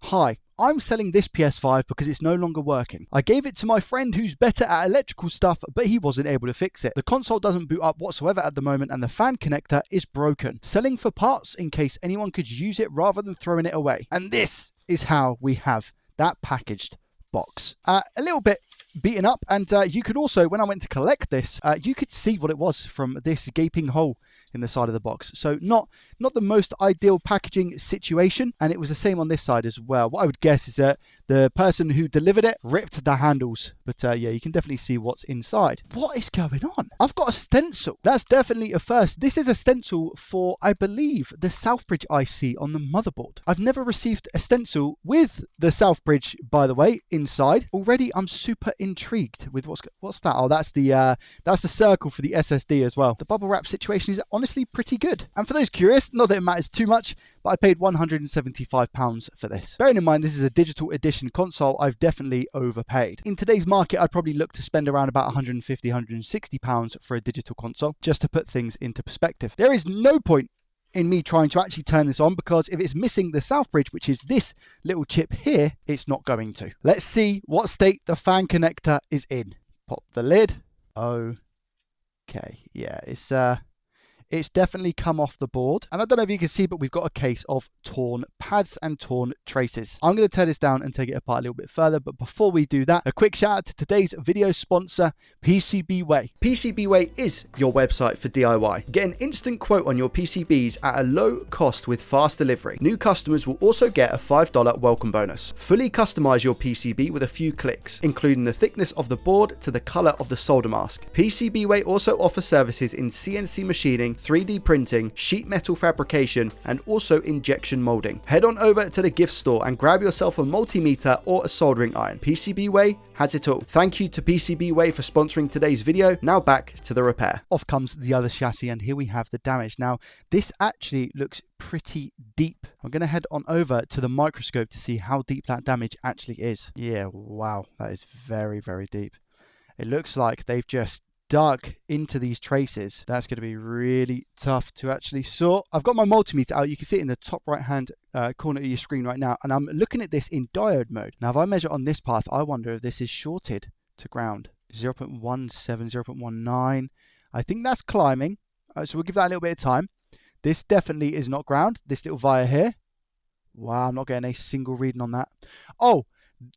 Hi, I'm selling this PS5 because it's no longer working. I gave it to my friend who's better at electrical stuff, but he wasn't able to fix it. The console doesn't boot up whatsoever at the moment and the fan connector is broken. Selling for parts in case anyone could use it rather than throwing it away. And this is how we have that packaged box. A little bit beaten up, and you could also, when I went to collect this, you could see what it was from this gaping hole in the side of the box. So not the most ideal packaging situation, and it was the same on this side as well. What I would guess is that the person who delivered it ripped the handles, but yeah, you can definitely see what's inside. What is going on? I've got a stencil. That's definitely a first. This is a stencil for, I believe, the Southbridge IC on the motherboard. I've never received a stencil with the Southbridge, by the way, inside. Already I'm super intrigued with what's that? Oh, that's the circle for the SSD as well. The bubble wrap situation is honestly pretty good. And for those curious, not that it matters too much, but I paid £175 for this. Bearing in mind this is a digital edition console, I've definitely overpaid. In today's market, I'd probably look to spend around about £150, £160 for a digital console, just to put things into perspective. There is no point in me trying to actually turn this on, because if it's missing the Southbridge, which is this little chip here, it's not going to. Let's see what state the fan connector is in. Pop the lid. Okay, yeah, it's definitely come off the board. And I don't know if you can see, but we've got a case of torn pads and torn traces. I'm going to tear this down and take it apart a little bit further. But before we do that, a quick shout out to today's video sponsor, PCBWay. PCBWay is your website for DIY. Get an instant quote on your PCBs at a low cost with fast delivery. New customers will also get a $5 welcome bonus. Fully customize your PCB with a few clicks, including the thickness of the board to the color of the solder mask. PCBWay also offers services in CNC machining, 3D printing, sheet metal fabrication, and also injection molding. Head on over to the gift store and grab yourself a multimeter or a soldering iron. PCBWay has it all. Thank you to PCBWay for sponsoring today's video. Now back to the repair. Off comes the other chassis, and here we have the damage. Now, this actually looks pretty deep. I'm going to head on over to the microscope to see how deep that damage actually is. Yeah, wow, that is very, very deep. It looks like they've just dug into these traces. That's going to be really tough to actually sort. I've got my multimeter out. You can see it in the top right hand corner of your screen right now, and I'm looking at this in diode mode. Now if I measure on this path, I wonder if this is shorted to ground. 0.17, 0.19. I think that's climbing, so we'll give that a little bit of time. This definitely is not ground. This little via here, wow, I'm not getting a single reading on that. Oh,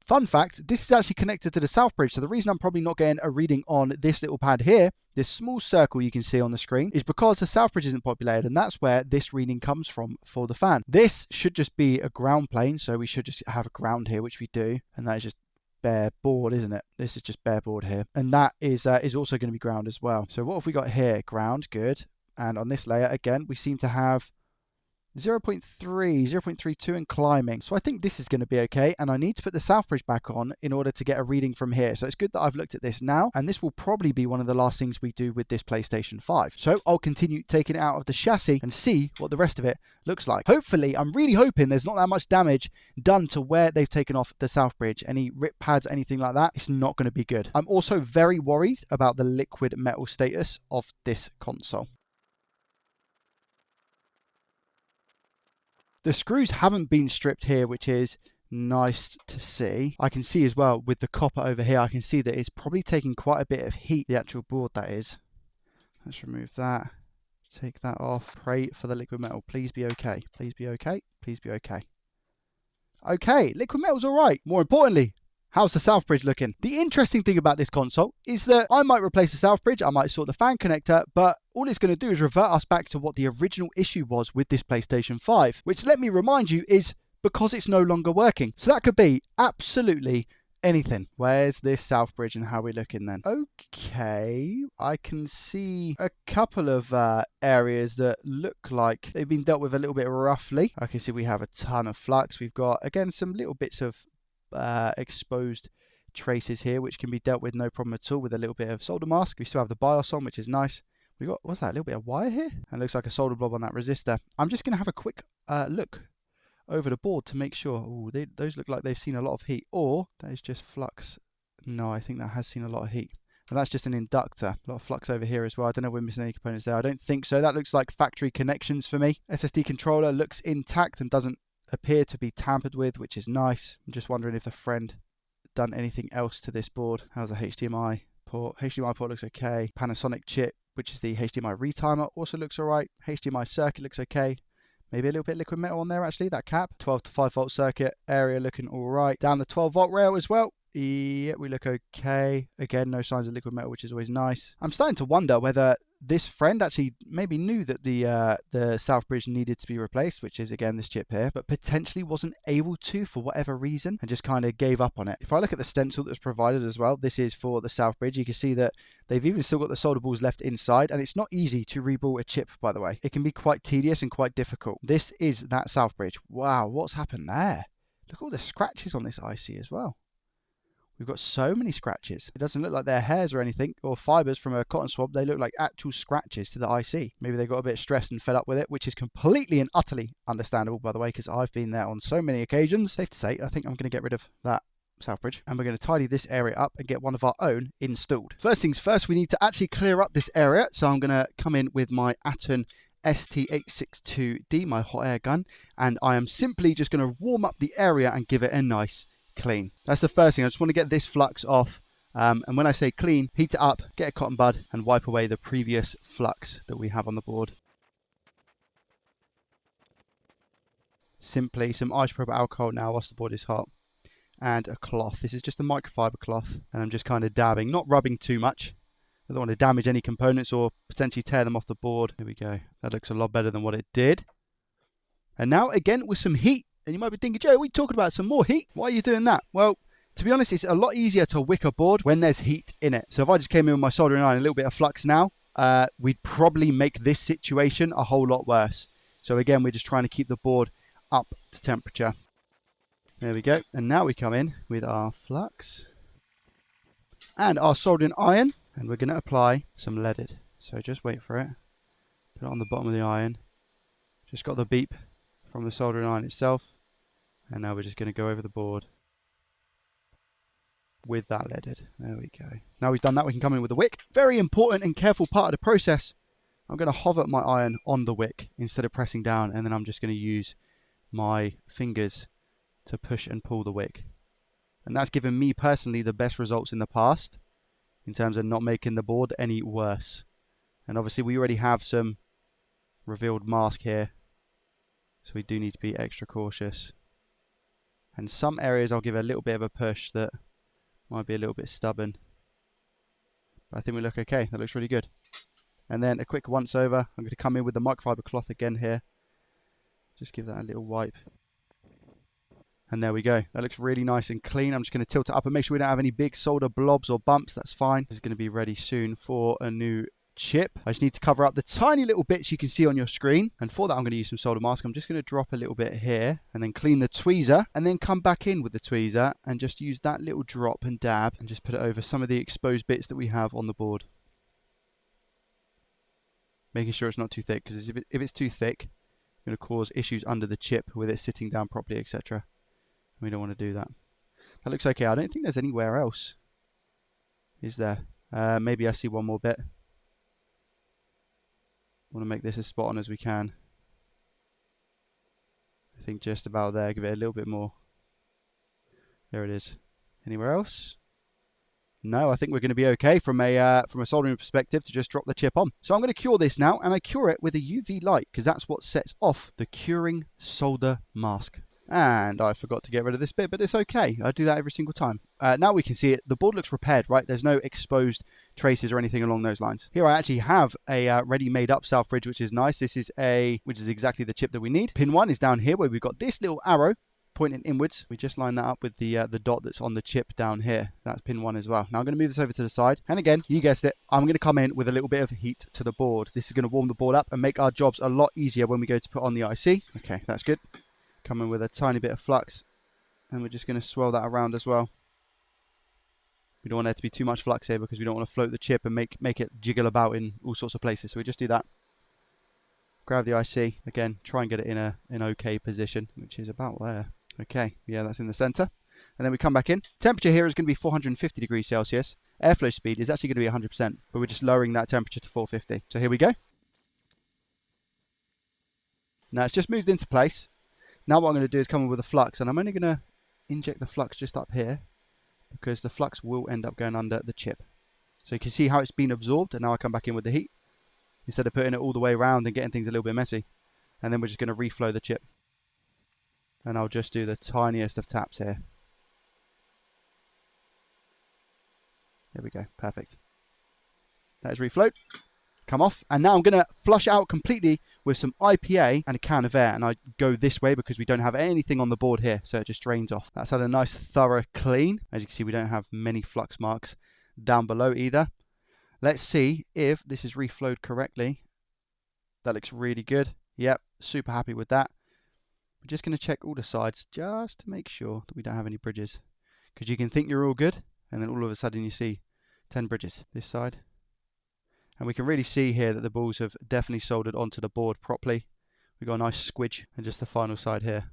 fun fact, this is actually connected to the Southbridge, so the reason I'm probably not getting a reading on this little pad here, this small circle you can see on the screen, is because the Southbridge isn't populated, and that's where this reading comes from for the fan. This should just be a ground plane, so we should just have a ground here, which we do, and that is just bare board, isn't it? This is just bare board here, and that is also going to be ground as well. So what have we got here? Ground, good. And on this layer, again, we seem to have 0.3, 0.32 and climbing. So I think this is going to be okay, and I need to put the Southbridge back on in order to get a reading from here. So it's good that I've looked at this now, and this will probably be one of the last things we do with this PlayStation 5. So I'll continue taking it out of the chassis and see what the rest of it looks like. Hopefully, I'm really hoping there's not that much damage done to where they've taken off the Southbridge. Any rip pads, anything like that, it's not going to be good. I'm also very worried about the liquid metal status of this console. The screws haven't been stripped here, which is nice to see. I can see as well with the copper over here, I can see that it's probably taking quite a bit of heat, the actual board that is. Let's remove that. Take that off. Pray for the liquid metal. Please be okay. Please be okay. Please be okay. Okay, liquid metal's all right. More importantly, how's the Southbridge looking? The interesting thing about this console is that I might replace the Southbridge, I might sort the fan connector, but all it's going to do is revert us back to what the original issue was with this PlayStation 5, which, let me remind you, is because it's no longer working. So that could be absolutely anything. Where's this Southbridge and how we're looking then? Okay, I can see a couple of areas that look like they've been dealt with a little bit roughly. I can see we have a ton of flux. We've got, again, some little bits of exposed traces here, which can be dealt with no problem at all with a little bit of solder mask. We still have the BIOS on, which is nice. We got, what's that, a little bit of wire here? And it looks like a solder blob on that resistor. I'm just going to have a quick look over the board to make sure. Oh, those look like they've seen a lot of heat, or that is just flux. No, I think that has seen a lot of heat. And that's just an inductor. A lot of flux over here as well. I don't know if we're missing any components there. I don't think so. That looks like factory connections for me. SSD controller looks intact and doesn't appear to be tampered with, which is nice. I'm just wondering if the friend done anything else to this board. How's the HDMI port? HDMI port looks okay. Panasonic chip, which is the HDMI retimer, also looks alright. HDMI circuit looks okay. Maybe a little bit of liquid metal on there actually, that cap. 12 to 5 volt circuit, area looking alright. Down the 12 volt rail as well. Yeah, we look okay. Again, no signs of liquid metal, which is always nice. I'm starting to wonder whether this friend actually maybe knew that the south bridge needed to be replaced, which is again this chip here, but potentially wasn't able to for whatever reason and just kind of gave up on it. If I look at the stencil that was provided as well, this is for the south bridge. You can see that they've even still got the solder balls left inside, and it's not easy to rebuild a chip, by the way. It can be quite tedious and quite difficult. This is that south bridge. Wow, what's happened there? Look at all the scratches on this IC as well. We've got so many scratches. It doesn't look like they're hairs or anything, or fibers from a cotton swab. They look like actual scratches to the IC. Maybe they got a bit stressed and fed up with it, which is completely and utterly understandable, by the way, because I've been there on so many occasions. Safe to say, I think I'm going to get rid of that south bridge, and we're going to tidy this area up and get one of our own installed. First things first, we need to actually clear up this area. So I'm going to come in with my Aton ST862D, my hot air gun, and I am simply just going to warm up the area and give it a nice clean. That's the first thing. I just want to get this flux off, and when I say clean, heat it up, get a cotton bud and wipe away the previous flux that we have on the board. Simply some isopropyl alcohol now whilst the board is hot, and a cloth. This is just a microfiber cloth, and I'm just kind of dabbing, not rubbing too much. I don't want to damage any components or potentially tear them off the board. Here we go. That looks a lot better than what it did. And now again with some heat. And you might be thinking, Joe, we talking about some more heat? Why are you doing that? Well, to be honest, it's a lot easier to wick a board when there's heat in it. So if I just came in with my soldering iron and a little bit of flux now, we'd probably make this situation a whole lot worse. So again, we're just trying to keep the board up to temperature. There we go. And now we come in with our flux and our soldering iron, and we're going to apply some leaded. So just wait for it. Put it on the bottom of the iron. Just got the beep from the soldering iron itself. And now we're just going to go over the board with that leaded. There we go. Now we've done that, we can come in with the wick. Very important and careful part of the process. I'm going to hover my iron on the wick instead of pressing down, and then I'm just going to use my fingers to push and pull the wick. And that's given me personally the best results in the past in terms of not making the board any worse. And obviously we already have some revealed mask here, so we do need to be extra cautious. And some areas I'll give a little bit of a push that might be a little bit stubborn. But I think we look okay. That looks really good. And then a quick once over. I'm going to come in with the microfiber cloth again here. Just give that a little wipe. And there we go. That looks really nice and clean. I'm just going to tilt it up and make sure we don't have any big solder blobs or bumps. That's fine. This is going to be ready soon for a new chip. I just need to cover up the tiny little bits you can see on your screen, and for that I'm going to use some solder mask. I'm just going to drop a little bit here and then clean the tweezer, and then come back in with the tweezer and just use that little drop and dab and just put it over some of the exposed bits that we have on the board, making sure it's not too thick, because if it's too thick it's going to cause issues under the chip with it sitting down properly, etc. We don't want to do that. That looks okay. I don't think there's anywhere else, is there? Maybe I see one more bit. Want to make this as spot on as we can. I think just about there. Give it a little bit more. There it is. Anywhere else? No, I think we're going to be okay from a soldering perspective to just drop the chip on. So I'm going to cure this now, and I cure it with a UV light because that's what sets off the curing solder mask. And I forgot to get rid of this bit, but it's okay. I do that every single time. Now we can see it. The board looks repaired, right? There's no exposed traces or anything along those lines. Here I actually have a ready-made up south bridge, which is nice. This is which is exactly the chip that we need. Pin 1 is down here where we've got this little arrow pointing inwards. We just line that up with the dot that's on the chip down here. That's pin 1 as well. Now I'm going to move this over to the side. And again, you guessed it, I'm going to come in with a little bit of heat to the board. This is going to warm the board up and make our jobs a lot easier when we go to put on the IC. Okay, that's good. Come in with a tiny bit of flux, and we're just going to swirl that around as well. We don't want there to be too much flux here because we don't want to float the chip and make it jiggle about in all sorts of places. So we just do that. Grab the IC again, try and get it in an okay position, which is about there. Okay, yeah, that's in the center. And then we come back in. Temperature here is going to be 450 degrees Celsius. Airflow speed is actually going to be 100%, but we're just lowering that temperature to 450. So here we go. Now it's just moved into place. Now what I'm going to do is come in with a flux, and I'm only going to inject the flux just up here because the flux will end up going under the chip. So you can see how it's been absorbed, and now I come back in with the heat instead of putting it all the way around and getting things a little bit messy. And then we're just going to reflow the chip. And I'll just do the tiniest of taps here. There we go, perfect. That is reflowed. Come off, and now I'm going to flush out completely with some IPA and a can of air, and I go this way because we don't have anything on the board here, so it just drains off. That's had a nice thorough clean. As you can see, we don't have many flux marks down below either. Let's see if this is reflowed correctly. That looks really good. Yep, super happy with that. We're just going to check all the sides just to make sure that we don't have any bridges, because you can think you're all good and then all of a sudden you see 10 bridges this side. And we can really see here that the balls have definitely soldered onto the board properly. We've got a nice squidge, and just the final side here.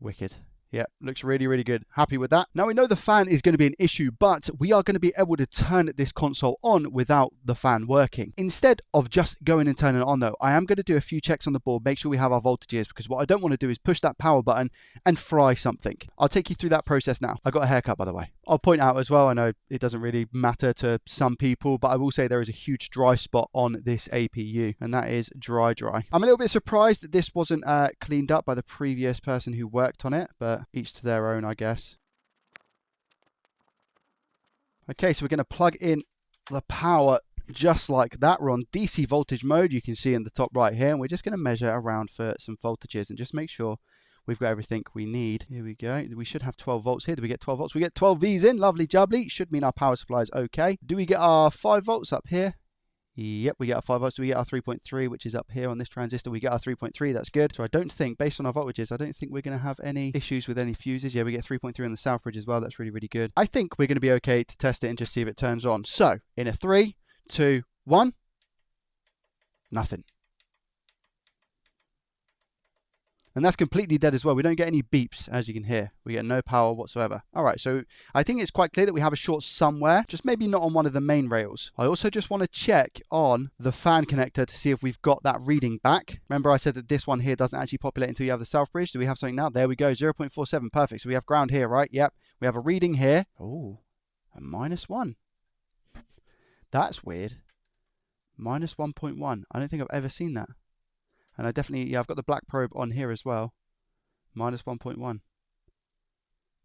Wicked. Yep, looks really, really good. Happy with that. Now we know the fan is going to be an issue, but we are going to be able to turn this console on without the fan working. Instead of just going and turning it on though, I am going to do a few checks on the board, make sure we have our voltages, because what I don't want to do is push that power button and fry something. I'll take you through that process now. I got a haircut, by the way. I'll point out as well, I know it doesn't really matter to some people, but I will say there is a huge dry spot on this APU, and that is dry. I'm a little bit surprised that this wasn't cleaned up by the previous person who worked on it, but each to their own, I guess. Okay, so we're going to plug in the power just like that. We're on DC voltage mode, you can see in the top right here, and we're just going to measure around for some voltages and just make sure we've got everything we need. Here we go. We should have 12 volts here. Do we get 12 volts? We get 12 Vs in. Lovely jubbly. Should mean our power supply is okay. Do we get our 5 volts up here? Yep, we get our 5 volts. Do we get our 3.3, which is up here on this transistor? We get our 3.3. That's good. So I don't think, based on our voltages, I don't think we're going to have any issues with any fuses. Yeah, we get 3.3 on the south bridge as well. That's really, really good. I think we're going to be okay to test it and just see if it turns on. So in a 3, 2, 1, nothing. And that's completely dead as well. We don't get any beeps, as you can hear. We get no power whatsoever. All right, so I think it's quite clear that we have a short somewhere, just maybe not on one of the main rails. I also just want to check on the fan connector to see if we've got that reading back. Remember I said that this one here doesn't actually populate until you have the south bridge. Do we have something now? There we go, 0.47, perfect. So we have ground here, right? Yep. We have a reading here. Oh, a -1. That's weird. -1.1. I don't think I've ever seen that. And I definitely, yeah, I've got the black probe on here as well. -1.1.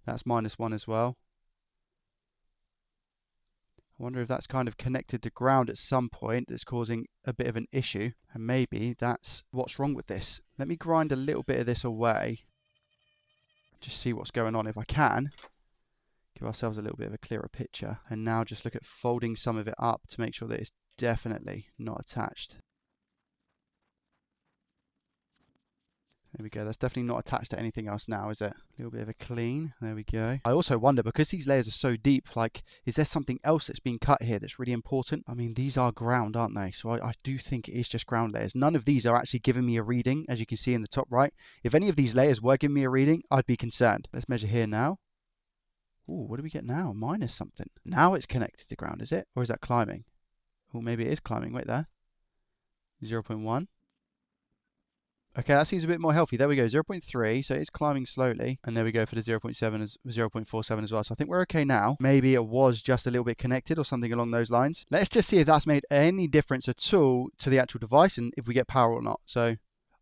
That's -1 as well. I wonder if that's kind of connected to ground at some point that's causing a bit of an issue. And maybe that's what's wrong with this. Let me grind a little bit of this away. Just see what's going on if I can. Give ourselves a little bit of a clearer picture. And now just look at folding some of it up to make sure that it's definitely not attached. There we go. That's definitely not attached to anything else now, is it? A little bit of a clean. There we go. I also wonder, because these layers are so deep, like, is there something else that's being cut here that's really important? I mean, these are ground, aren't they? So I do think it is just ground layers. None of these are actually giving me a reading, as you can see in the top right. If any of these layers were giving me a reading, I'd be concerned. Let's measure here now. Ooh, what do we get now? Minus something. Now it's connected to ground, is it? Or is that climbing? Oh, maybe it is climbing. Wait there. 0.1. Okay, that seems a bit more healthy. There we go, 0.3, so it's climbing slowly. And there we go for the 0.7, 0.47 as well. So I think we're okay now. Maybe it was just a little bit connected or something along those lines. Let's just see if that's made any difference at all to the actual device and if we get power or not. So,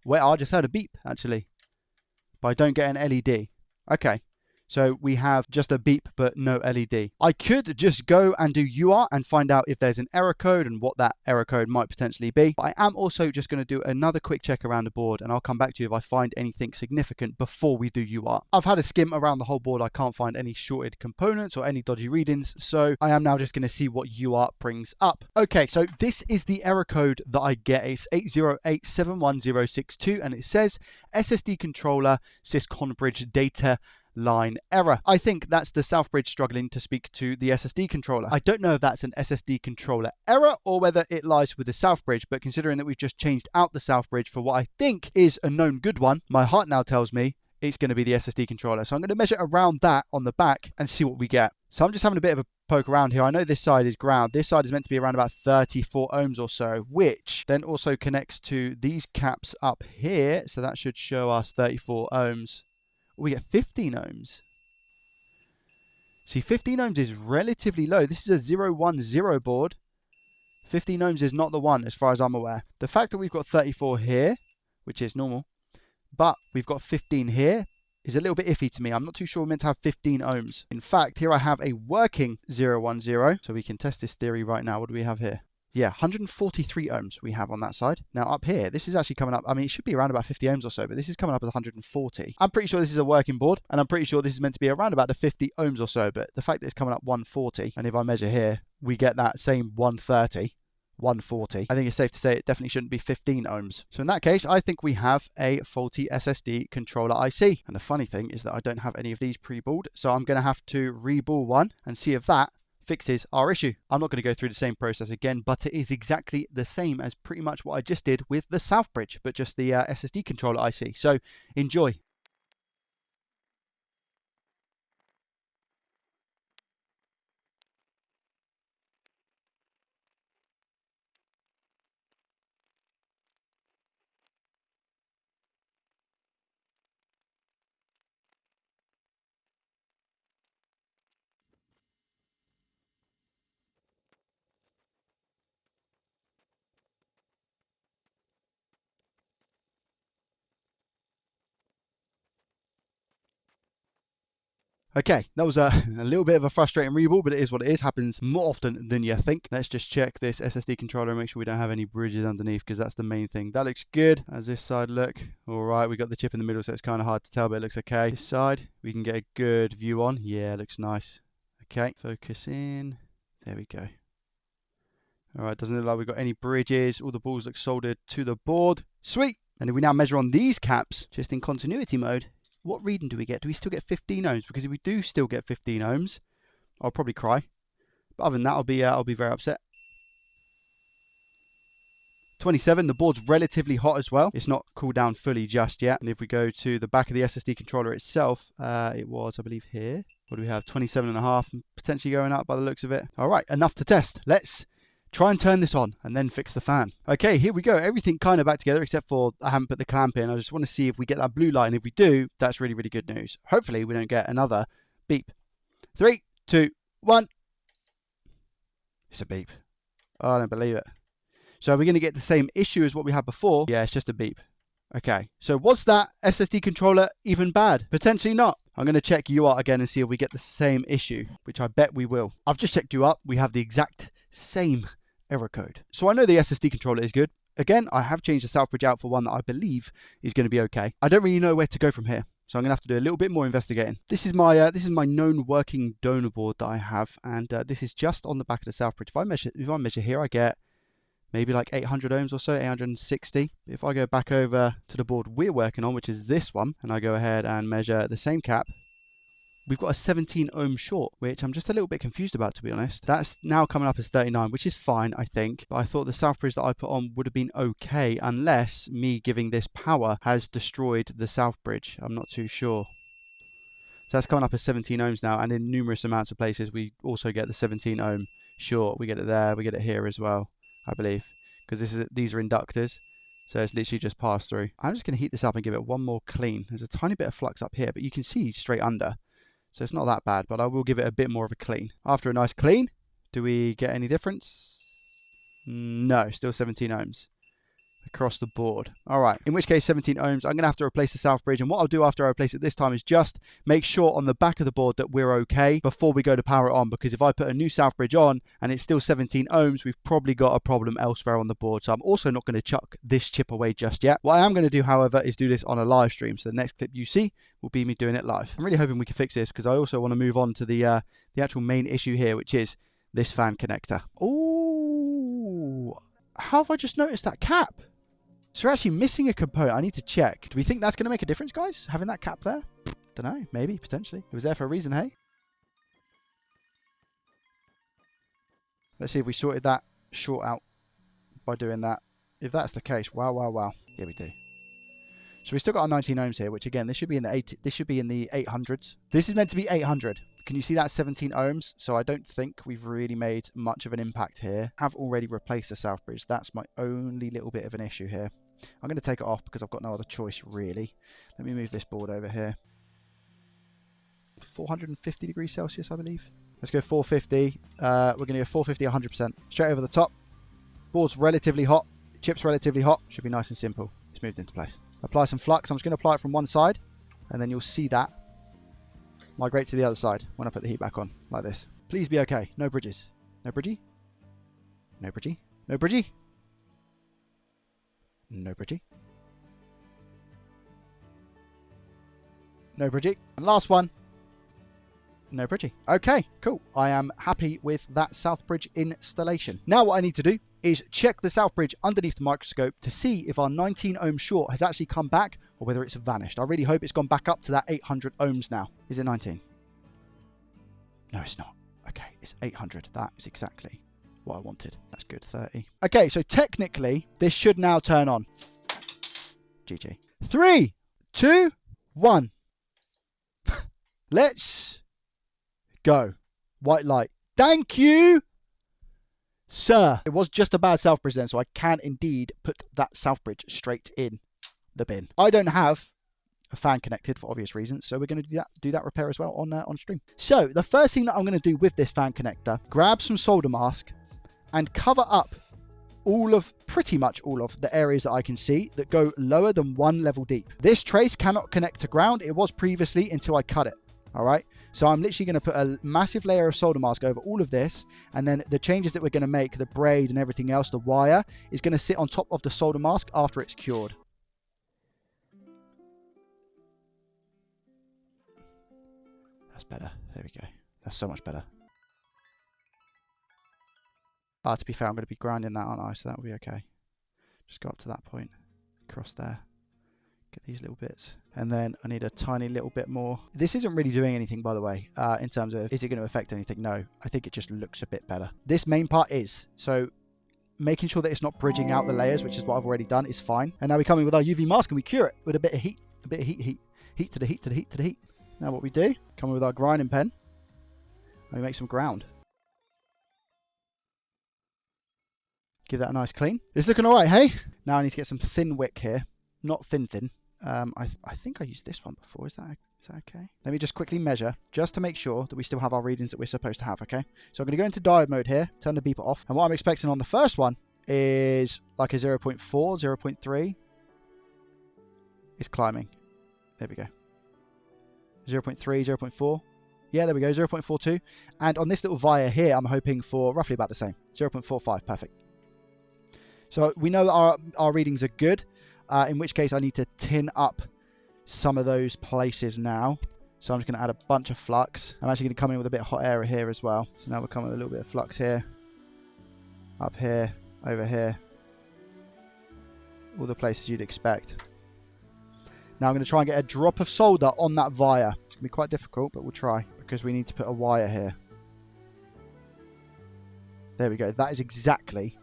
well, I just heard a beep, actually. But I don't get an LED. Okay. So we have just a beep, but no LED. I could just go and do UART and find out if there's an error code and what that error code might potentially be. But I am also just going to do another quick check around the board, and I'll come back to you if I find anything significant before we do UART. I've had a skim around the whole board. I can't find any shorted components or any dodgy readings. So I am now just going to see what UART brings up. Okay, so this is the error code that I get. It's 808711062, and it says SSD controller syscon bridge data line error. I think that's the south bridge struggling to speak to the SSD controller. I don't know if that's an SSD controller error or whether it lies with the south bridge, but considering that we've just changed out the south bridge for what I think is a known good one, my heart now tells me it's going to be the SSD controller. So I'm going to measure around that on the back and see what we get. So I'm just having a bit of a poke around here. I know this side is ground. This side is meant to be around about 34 ohms or so, which then also connects to these caps up here. So that should show us 34 ohms. We get 15 ohms. See, 15 ohms is relatively low. This is a 010 board. 15 ohms is not the one as far as I'm aware. The fact that we've got 34 here, which is normal, but we've got 15 here, is a little bit iffy to me. I'm not too sure we're meant to have 15 ohms. In fact, here I have a working 010, so we can test this theory right now. What do we have here? Yeah, 143 ohms we have on that side. Now up here, this is actually coming up, I mean, it should be around about 50 ohms or so, but this is coming up as 140. I'm pretty sure this is a working board, and I'm pretty sure this is meant to be around about the 50 ohms or so, but the fact that it's coming up 140, and if I measure here, we get that same 130. 140. I think it's safe to say it definitely shouldn't be 15 ohms. So in that case, I think we have a faulty SSD controller IC. And the funny thing is that I don't have any of these pre-booled, so I'm going to have to re-bool one and see if that fixes our issue. I'm not going to go through the same process again, but it is exactly the same as pretty much what I just did with the Southbridge, but just the SSD controller IC. So enjoy. Okay, that was a little bit of a frustrating rebuild, but it is what it is. Happens more often than you think. Let's just check this SSD controller and make sure we don't have any bridges underneath, because that's the main thing. That looks good. How's this side look? All right, we got the chip in the middle, so it's kind of hard to tell, but it looks okay. This side, we can get a good view on. Yeah, looks nice. Okay, focus in. There we go. All right, doesn't look like we've got any bridges. All the balls look soldered to the board. Sweet. And if we now measure on these caps, just in continuity mode, what reading do we get? Do we still get 15 ohms? Because if we do still get 15 ohms, I'll probably cry. But other than that, I'll be very upset. 27, the board's relatively hot as well. It's not cooled down fully just yet. And if we go to the back of the SSD controller itself, it was, I believe, here. What do we have? 27.5, potentially going up by the looks of it. All right, enough to test. Let's try and turn this on and then fix the fan. Okay, here we go. Everything kind of back together except for I haven't put the clamp in. I just want to see if we get that blue light. And if we do, that's really, really good news. Hopefully we don't get another beep. 3, 2, 1. It's a beep. Oh, I don't believe it. So are we going to get the same issue as what we had before? Yeah, it's just a beep. Okay, so was that SSD controller even bad? Potentially not. I'm going to check UART again and see if we get the same issue, which I bet we will. I've just checked UART. We have the exact same error code. So I know the SSD controller is good. Again, I have changed the Southbridge out for one that I believe is going to be okay. I don't really know where to go from here, so I'm going to have to do a little bit more investigating. This is my known working donor board that I have, and this is just on the back of the Southbridge. If I measure here, I get maybe like 800 ohms or so, 860. If I go back over to the board we're working on, which is this one, and I go ahead and measure the same cap, we've got a 17 ohm short, which I'm just a little bit confused about, to be honest. That's now coming up as 39, which is fine, I think. But I thought the Southbridge that I put on would have been okay, unless me giving this power has destroyed the Southbridge. I'm not too sure. So that's coming up as 17 ohms now, and in numerous amounts of places, we also get the 17 ohm short. We get it there, we get it here as well, I believe, because these are inductors. So it's literally just passed through. I'm just going to heat this up and give it one more clean. There's a tiny bit of flux up here, but you can see straight under. So it's not that bad, but I will give it a bit more of a clean. After a nice clean, do we get any difference? No, still 17 ohms across the board. All right, in which case 17 ohms, I'm going to have to replace the Southbridge. And what I'll do after I replace it this time is just make sure on the back of the board that we're okay before we go to power it on. Because if I put a new Southbridge on and it's still 17 ohms, we've probably got a problem elsewhere on the board. So I'm also not going to chuck this chip away just yet. What I am going to do, however, is do this on a live stream. So the next clip you see will be me doing it live. I'm really hoping we can fix this, because I also want to move on to the actual main issue here, which is this fan connector. Ooh, how have I just noticed that cap? So we're actually missing a component. I need to check. Do we think that's going to make a difference, guys? Having that cap there? Don't know. Maybe, potentially. It was there for a reason, hey? Let's see if we sorted that short out by doing that. If that's the case, wow, wow, wow. Yeah, we do. So we still got our 19 ohms here, which again, this should be in the 800s. This is meant to be 800. Can you see that 17 ohms? So I don't think we've really made much of an impact here. I've already replaced the south bridge. That's my only little bit of an issue here. I'm going to take it off because I've got no other choice, really. Let me move this board over here. 450 degrees Celsius, I believe. Let's go 450. We're going to go 450, 100%. Straight over the top. Board's relatively hot. Chip's relatively hot. Should be nice and simple. It's moved into place. Apply some flux. I'm just going to apply it from one side, and then you'll see that migrate to the other side when I put the heat back on, like this. Please be okay. No bridges. No bridgie. No bridgie. No bridgie. No bridgie. No bridgie. And last one. No bridgie. Okay, cool. I am happy with that south bridge installation. Now what I need to do is check the south bridge underneath the microscope to see if our 19 ohm short has actually come back or whether it's vanished. I really hope it's gone back up to that 800 ohms now. Is it 19? No, it's not. Okay, it's 800. That is exactly what I wanted. That's good. 30. Okay, so technically this should now turn on. GG. 3, 2, 1. Let's go. White light. Thank you, sir. It was just a bad south bridge then, so I can indeed put that south bridge straight in the bin. I don't have a fan connected for obvious reasons, so we're going to do that repair as well on stream. So the first thing that I'm going to do with this fan connector, grab some solder mask and cover up pretty much all of the areas that I can see that go lower than 1 level deep. This trace cannot connect to ground. It was previously until I cut it. All right, so I'm literally going to put a massive layer of solder mask over all of this, and then the changes that we're going to make, the braid and everything else, the wire, is going to sit on top of the solder mask after it's cured. That's better. There we go. That's so much better. To be fair, I'm going to be grinding that, aren't I? So that will be okay. Just go up to that point, across there. Get these little bits, and then I need a tiny little bit more. This isn't really doing anything, by the way, in terms of is it going to affect anything? No, I think it just looks a bit better. This main part is, so making sure that it's not bridging out the layers, which is what I've already done, is fine. And now we come in with our UV mask and we cure it with a bit of heat, heat to the heat to the heat to the heat. Now what we do, come in with our grinding pen and we make some ground. Give that a nice clean. It's looking all right, hey? Now I need to get some thin wick here, not thin. I think I used this one before. Is that okay? Let me just quickly measure, just to make sure that we still have our readings that we're supposed to have, okay? So I'm going to go into diode mode here, turn the beeper off. And what I'm expecting on the first one is like a 0.4, 0.3. It's climbing. There we go. 0.3, 0.4. Yeah, there we go, 0.42. And on this little via here, I'm hoping for roughly about the same. 0.45, perfect. So we know that our readings are good. In which case I need to tin up some of those places now. So I'm just going to add a bunch of flux. I'm actually going to come in with a bit of hot air here as well. So now we're coming with a little bit of flux here. Up here. Over here. All the places you'd expect. Now I'm going to try and get a drop of solder on that via. It's going to be quite difficult, but we'll try. Because we need to put a wire here. There we go. That is exactly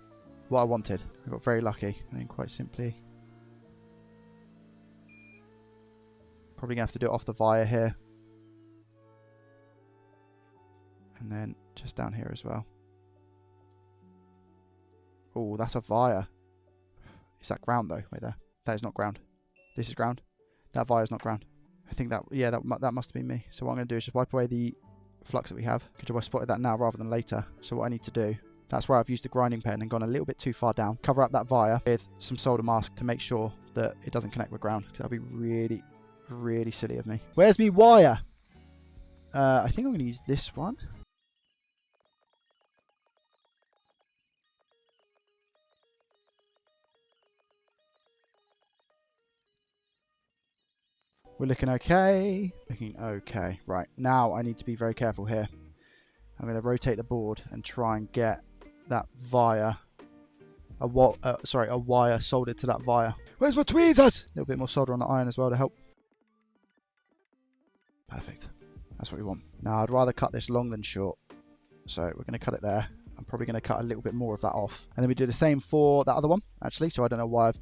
what I wanted. I got very lucky. And then quite simply... probably going to have to do it off the via here. And then just down here as well. Oh, that's a via. Is that ground though? Wait there. That is not ground. This is ground. That via is not ground. I think that, yeah, that must have been me. So what I'm going to do is just wipe away the flux that we have. Good job I spotted that now rather than later. So what I need to do, that's where I've used the grinding pen and gone a little bit too far down. Cover up that via with some solder mask to make sure that it doesn't connect with ground. Because that would be really silly of me. Where's me wire? I think I'm going to use this one. We're looking okay. Looking okay. Right, now I need to be very careful here. I'm going to rotate the board and try and get that via, a wire soldered to that via. Where's my tweezers? A little bit more solder on the iron as well to help. Perfect. That's what we want. Now, I'd rather cut this long than short. So we're going to cut it there. I'm probably going to cut a little bit more of that off. And then we do the same for that other one, actually. So I don't know why I've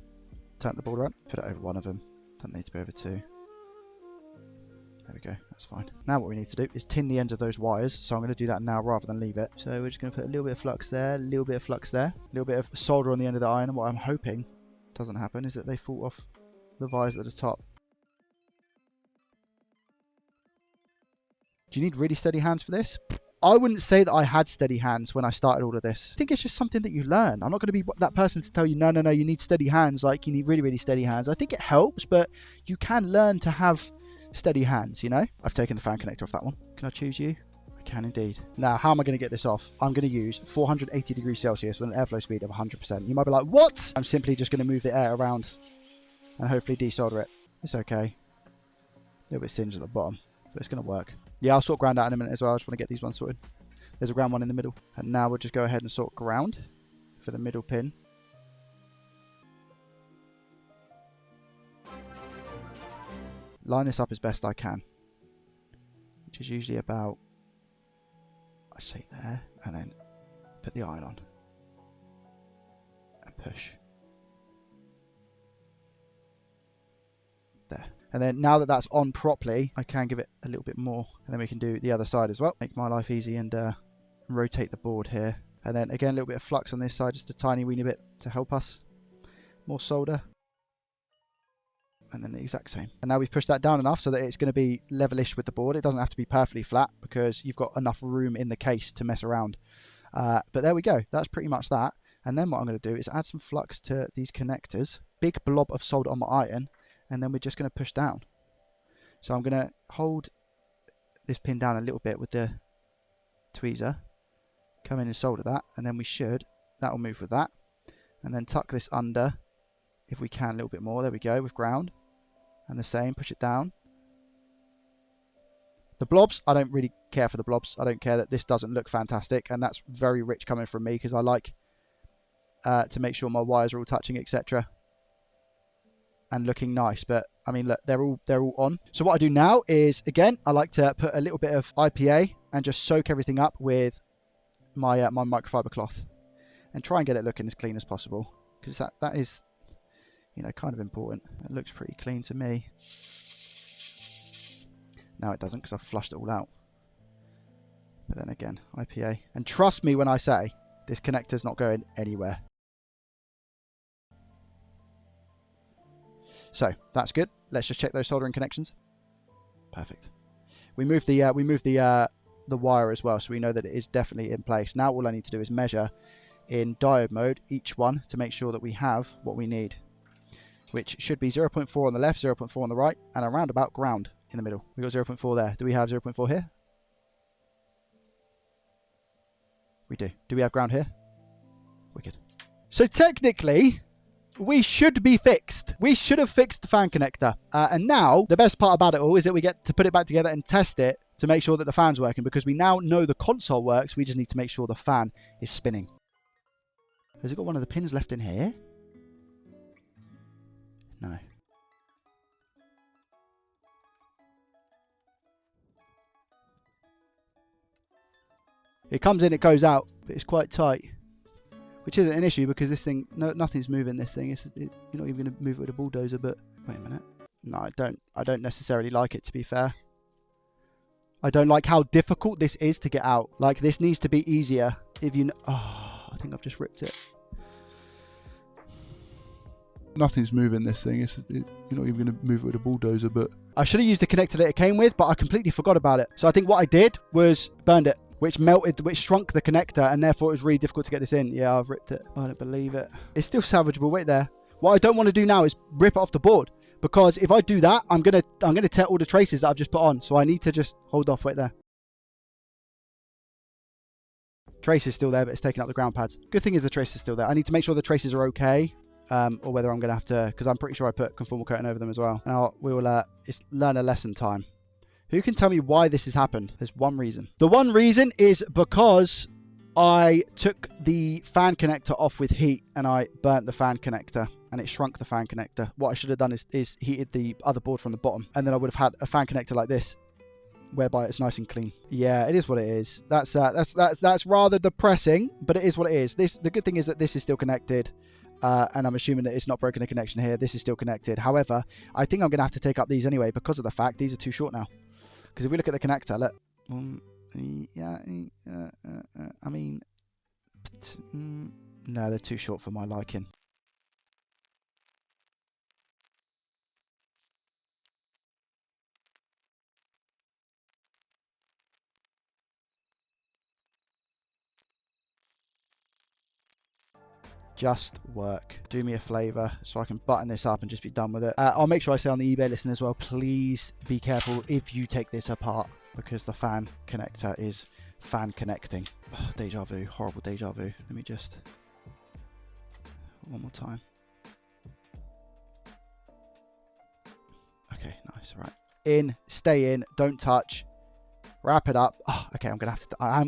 turned the board around. Put it over one of them. Doesn't need to be over two. There There we go, that's fine. Now what we need to do is tin the ends of those wires, so I'm going to do that now rather than leave it. So we're just going to put a little bit of flux there, a little bit of flux there, a little bit of solder on the end of the iron, and what I'm hoping doesn't happen is that they fall off the wires at the top. Do you need really steady hands for this? I wouldn't say that I had steady hands when I started all of this. I think it's just something that you learn. I'm not going to be that person to tell you, no, you need steady hands, like you need really, really steady hands. I think it helps, but you can learn to have steady hands, you know? I've taken the fan connector off that one. Can I choose you? I can indeed. Now, how am I going to get this off? I'm going to use 480 degrees Celsius with an airflow speed of 100%. You might be like, what? I'm simply just going to move the air around and hopefully desolder it. It's okay. A little bit singed at the bottom, but it's going to work. Yeah, I'll sort ground out in a minute as well. I just want to get these ones sorted. There's a ground one in the middle. And now we'll just go ahead and sort ground for the middle pin. Line this up as best I can, which is usually about, I say there, and then put the iron on and push. There. And then now that that's on properly, I can give it a little bit more. And then we can do the other side as well. Make my life easy and rotate the board here. And then again, a little bit of flux on this side, just a tiny weeny bit to help us. More solder. And then the exact same. And now we've pushed that down enough so that it's going to be levelish with the board. It doesn't have to be perfectly flat because you've got enough room in the case to mess around. But there we go. That's pretty much that. And then what I'm going to do is add some flux to these connectors. Big blob of solder on my iron. And then we're just going to push down. So I'm going to hold this pin down a little bit with the tweezer. Come in and solder that. And then we should. That will move with that. And then tuck this under, if we can, a little bit more. There we go, with ground. And the same, push it down. The blobs, I don't really care for the blobs. I don't care that this doesn't look fantastic. And that's very rich coming from me because I like to make sure my wires are all touching, etc. And looking nice, but I mean, look, they're all on. So what I do now is, again, I like to put a little bit of IPA and just soak everything up with my my microfiber cloth, and try and get it looking as clean as possible, because that is, you know, kind of important. It looks pretty clean to me. Now it doesn't because I've flushed it all out. But then again, IPA, and trust me when I say this connector's not going anywhere. So that's good. Let's just check those soldering connections. Perfect. We moved the wire as well, so we know that it is definitely in place. Now all I need to do is measure in diode mode each one to make sure that we have what we need, which should be 0.4 on the left, 0.4 on the right, and around about ground in the middle. We got 0.4 there. Do we have 0.4 here? We do. Do we have ground here? Wicked. So technically, we should be fixed. We should have fixed the fan connector. And now, the best part about it all is that we get to put it back together and test it to make sure that the fan's working, because we now know the console works. We just need to make sure the fan is spinning. Has it got one of the pins left in here? No. It comes in, it goes out, but it's quite tight. Which isn't an issue because this thing, nothing's moving this thing. You're not even going to move it with a bulldozer, but wait a minute. No, I don't necessarily like it, to be fair. I don't like how difficult this is to get out. Like, this needs to be easier. If you... Oh, I think I've just ripped it. Nothing's moving this thing. You're not even going to move it with a bulldozer, but... I should have used the connector that it came with, but I completely forgot about it. So I think what I did was burned it, which shrunk the connector, and therefore it was really difficult to get this in. Yeah, I've ripped it. I don't believe it. It's still salvageable. Wait there. What I don't want to do now is rip it off the board, because if I do that, I'm gonna tear all the traces that I've just put on. So I need to just hold off. Wait there. Trace is still there, but it's taking up the ground pads. Good thing is the trace is still there. I need to make sure the traces are okay. Or whether I'm going to have to, because I'm pretty sure I put conformal coating over them as well. Now we will it's learn a lesson time. Who can tell me why this has happened? There's one reason. The one reason is because I took the fan connector off with heat and I burnt the fan connector and it shrunk the fan connector. What I should have done is heated the other board from the bottom, and then I would have had a fan connector like this, whereby it's nice and clean. Yeah, it is what it is. That's rather depressing, but it is what it is. The good thing is that this is still connected. And I'm assuming that it's not broken a connection here. This is still connected. However, I think I'm going to have to take up these anyway because of the fact these are too short now. Because if we look at the connector, look. Yeah, I mean, no, they're too short for my liking. Just work. Do me a favour so I can button this up and just be done with it. I'll make sure I say on the eBay listing as well, please be careful if you take this apart, because the fan connector is fan connecting. Oh, deja vu, horrible deja vu. Let me just, one more time. Okay, nice, right. In, stay in, don't touch. Wrap it up. Oh, okay, I'm gonna have to. I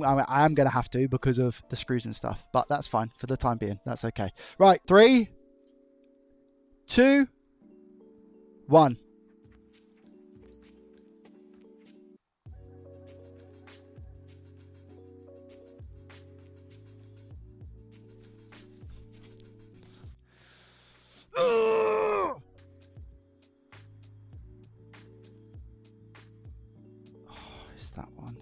am gonna have to because of the screws and stuff. But that's fine for the time being. That's okay. Right, 3, 2, 1. Is that one?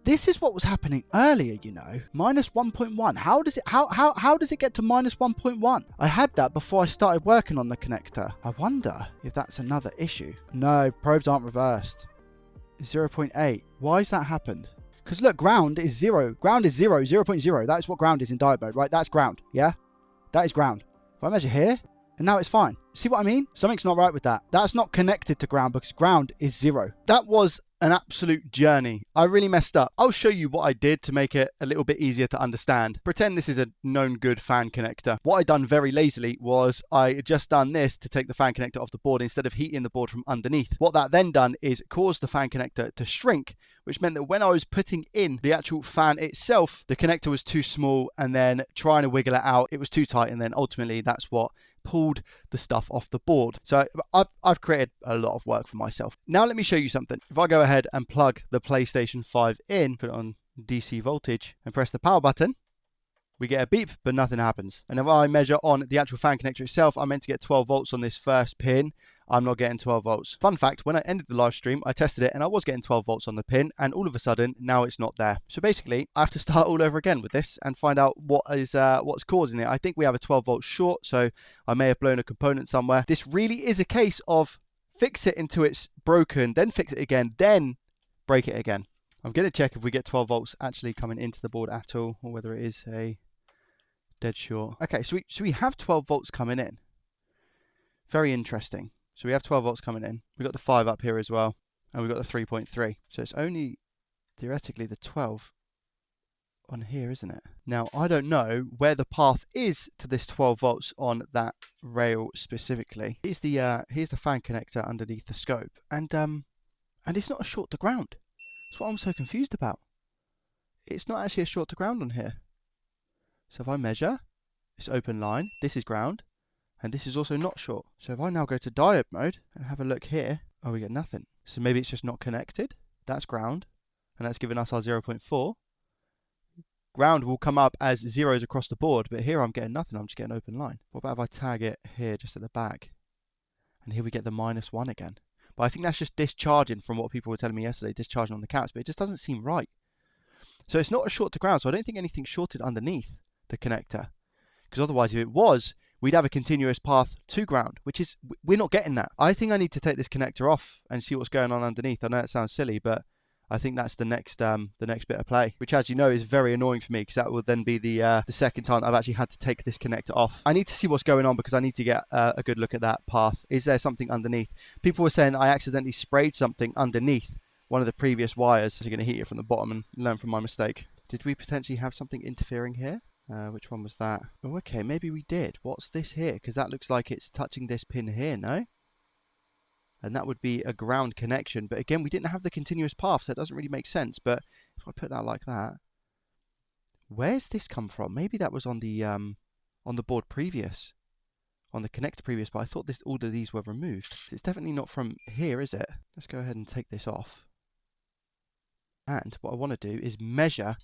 This is what was happening earlier, you know. Minus 1.1. How does it get to minus 1.1? I had that before I started working on the connector. I wonder if that's another issue. No, probes aren't reversed. 0.8. Why has that happened? Because look, ground is 0. Ground is 0, 0.0. That is what ground is in diode mode, right? That's ground, yeah? That is ground. If I measure here, and now it's fine. See what I mean? Something's not right with that. That's not connected to ground because ground is 0. That was an absolute journey. I really messed up. I'll show you what I did to make it a little bit easier to understand. Pretend this is a known good fan connector. What I done very lazily was I just done this to take the fan connector off the board instead of heating the board from underneath. What that then done is caused the fan connector to shrink, which meant that when I was putting in the actual fan itself, the connector was too small, and then trying to wiggle it out, it was too tight, and then ultimately that's what pulled the stuff off the board. So I've created a lot of work for myself. Now let me show you something. If I go ahead and plug the PlayStation 5 in, put it on DC voltage, and press the power button, we get a beep, but nothing happens. And if I measure on the actual fan connector itself, I'm meant to get 12 volts on this first pin. I'm not getting 12 volts. Fun fact, when I ended the live stream, I tested it and I was getting 12 volts on the pin, and all of a sudden, now it's not there. So basically, I have to start all over again with this and find out what's causing it. I think we have a 12 volt short, so I may have blown a component somewhere. This really is a case of fix it until it's broken, then fix it again, then break it again. I'm going to check if we get 12 volts actually coming into the board at all, or whether it is a dead short. Okay, so we have 12 volts coming in. Very interesting. So we have 12 volts coming in. We've got the 5 up here as well. And we've got the 3.3. So it's only theoretically the 12 on here, isn't it? Now, I don't know where the path is to this 12 volts on that rail specifically. Here's the fan connector underneath the scope. And it's not a short to ground. That's what I'm so confused about. It's not actually a short to ground on here. So if I measure, it's open line. This is ground. And this is also not short. So if I now go to diode mode and have a look here, oh, we get nothing. So maybe it's just not connected. That's ground. And that's giving us our 0.4. Ground will come up as zeros across the board, but here I'm getting nothing. I'm just getting open line. What about if I tag it here just at the back? And here we get the -1 again. But I think that's just discharging from what people were telling me yesterday, discharging on the caps, but it just doesn't seem right. So it's not a short to ground, so I don't think anything's shorted underneath the connector. Because otherwise, if it was, we'd have a continuous path to ground, which is, we're not getting that. I think I need to take this connector off and see what's going on underneath. I know that sounds silly, but I think that's the next bit of play, which, as you know, is very annoying for me, because that will then be the second time I've actually had to take this connector off. I need to see what's going on, because I need to get a good look at that path. Is there something underneath? People were saying that I accidentally sprayed something underneath one of the previous wires. So I'm going to heat it from the bottom and learn from my mistake. Did we potentially have something interfering here? Which one was that? Oh, okay, maybe we did. What's this here? Because that looks like it's touching this pin here, no? And that would be a ground connection. But again, we didn't have the continuous path, so it doesn't really make sense. But if I put that like that, where's this come from? Maybe that was on the board previous, on the connector previous, but I thought all of these were removed. It's definitely not from here, is it? Let's go ahead and take this off. And what I want to do is measure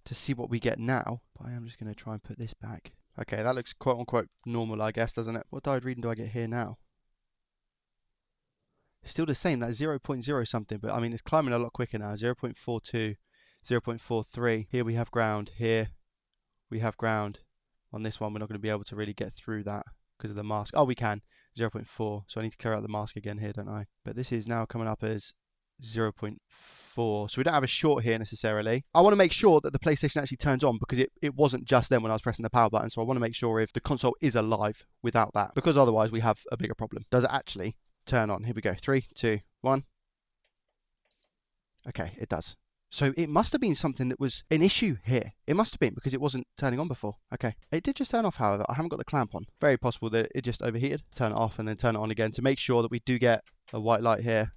to see what we get now. But I am just going to try and put this back. Okay, that looks quote unquote normal, I guess, doesn't it? What diode reading do I get here now? Still the same, that's 0.0 something, but I mean, it's climbing a lot quicker now. 0.42, 0.43. Here we have ground. Here we have ground. On this one, we're not going to be able to really get through that because of the mask. Oh, we can. 0.4. So I need to clear out the mask again here, don't I? But this is now coming up as 0.4. So we don't have a short here necessarily. I want to make sure that the PlayStation actually turns on because it wasn't just then when I was pressing the power button. So I want to make sure if the console is alive without that, because otherwise we have a bigger problem. Does it actually turn on? Here we go. 3, 2, 1. Okay, it does. So it must have been something that was an issue here. It must have been because it wasn't turning on before. Okay. It did just turn off, however. I haven't got the clamp on. Very possible that it just overheated. Turn it off and then turn it on again to make sure that we do get a white light here.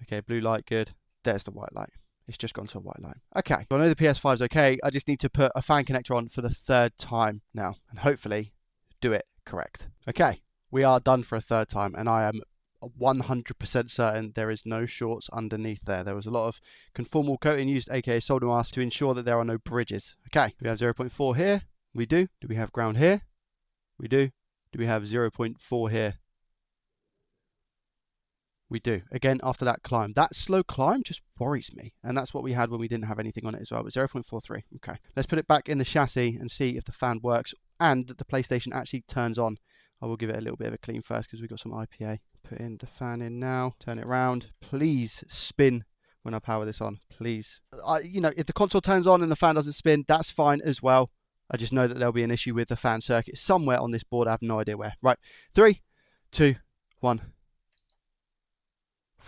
Okay, blue light, good. There's the white light. It's just gone to a white light. Okay. So I know the PS5 is okay. I just need to put a fan connector on for the 3rd time now and hopefully do it correct. Okay. We are done for a 3rd time and I am 100% certain there is no shorts underneath there. There was a lot of conformal coating used, aka solder mask, to ensure that there are no bridges. Okay, we have 0.4 here. We do. Do we have ground here? We do. Do we have 0.4 here? We do. Again, after that climb. That slow climb just worries me. And that's what we had when we didn't have anything on it as well. But 0.43. Okay. Let's put it back in the chassis and see if the fan works and the PlayStation actually turns on. I will give it a little bit of a clean first because we've got some IPA. Put in the fan in now. Turn it around. Please spin when I power this on. Please. You know, if the console turns on and the fan doesn't spin, that's fine as well. I just know that there'll be an issue with the fan circuit somewhere on this board. I have no idea where. Right. 3, 2, 1.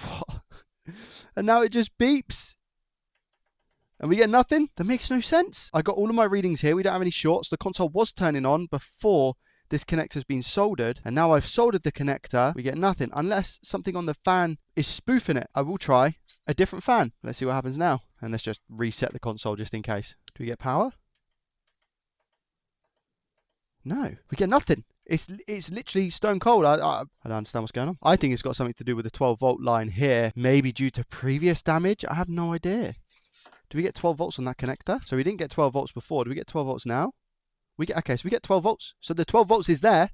What? And now it just beeps. And we get nothing? That makes no sense. I got all of my readings here. We don't have any shorts. The console was turning on before this connector's been soldered, and now I've soldered the connector. We get nothing unless something on the fan is spoofing it. I will try a different fan. Let's see what happens now. And let's just reset the console just in case. Do we get power? No, we get nothing. It's literally stone cold. I don't understand what's going on. I think it's got something to do with the 12-volt line here. Maybe due to previous damage. I have no idea. Do we get 12 volts on that connector? So we didn't get 12 volts before. Do we get 12 volts now? Okay, so we get 12 volts. So the 12 volts is there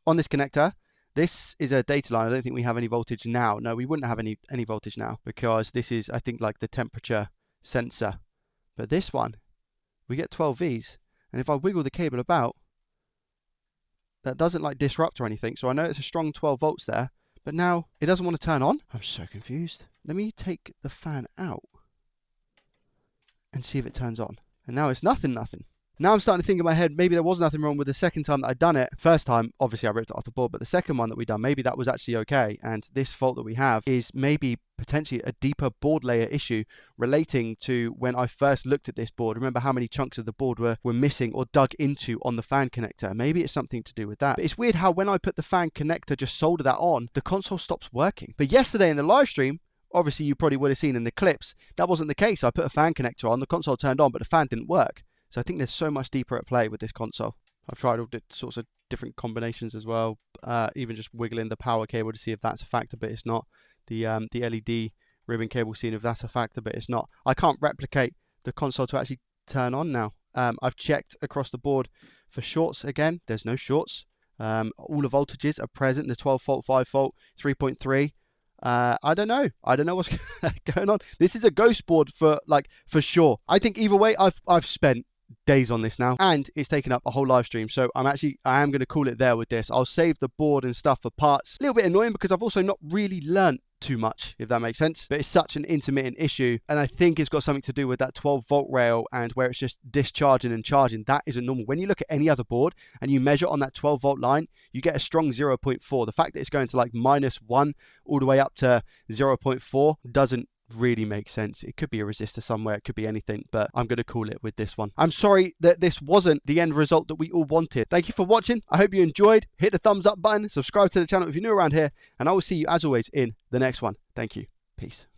on this connector. This is a data line. I don't think we have any voltage now. No, we wouldn't have any voltage now because this is, I think, like the temperature sensor. But this one, we get 12 Vs. And if I wiggle the cable about, that doesn't like disrupt or anything. So I know it's a strong 12 volts there. But now it doesn't want to turn on. I'm so confused. Let me take the fan out and see if it turns on. And now it's nothing. Now I'm starting to think in my head, maybe there was nothing wrong with the second time that I'd done it. First time, obviously I ripped it off the board, but the second one that we done, maybe that was actually okay. And this fault that we have is maybe potentially a deeper board layer issue relating to when I first looked at this board. Remember how many chunks of the board were missing or dug into on the fan connector. Maybe it's something to do with that. But it's weird how when I put the fan connector, just solder that on, the console stops working. But yesterday in the live stream, obviously you probably would have seen in the clips, that wasn't the case. I put a fan connector on, the console turned on, but the fan didn't work. So I think there's so much deeper at play with this console. I've tried all sorts of different combinations as well, even just wiggling the power cable to see if that's a factor, but it's not. The LED ribbon cable, seeing if that's a factor, but it's not. I can't replicate the console to actually turn on now. I've checked across the board for shorts again. There's no shorts. All the voltages are present. The 12 volt, 5 volt, 3.3. I don't know. I don't know what's going on. This is a ghost board for sure. I think either way, I've spent days on this now and it's taken up a whole live stream, so I am going to call it there with this. I'll save the board and stuff for parts. A little bit annoying because I've also not really learnt too much, if that makes sense, but it's such an intermittent issue, and I think it's got something to do with that 12 volt rail and where it's just discharging and charging. That isn't normal. When you look at any other board and you measure on that 12 volt line, you get a strong 0.4. The fact that it's going to like -1 all the way up to 0.4 doesn't really make sense. It could be a resistor somewhere, it could be anything, but I'm going to call it with this one. I'm sorry that this wasn't the end result that we all wanted. Thank you for watching. I hope you enjoyed. Hit the thumbs up button, subscribe to the channel if you're new around here, and I will see you as always in the next one. Thank you. Peace.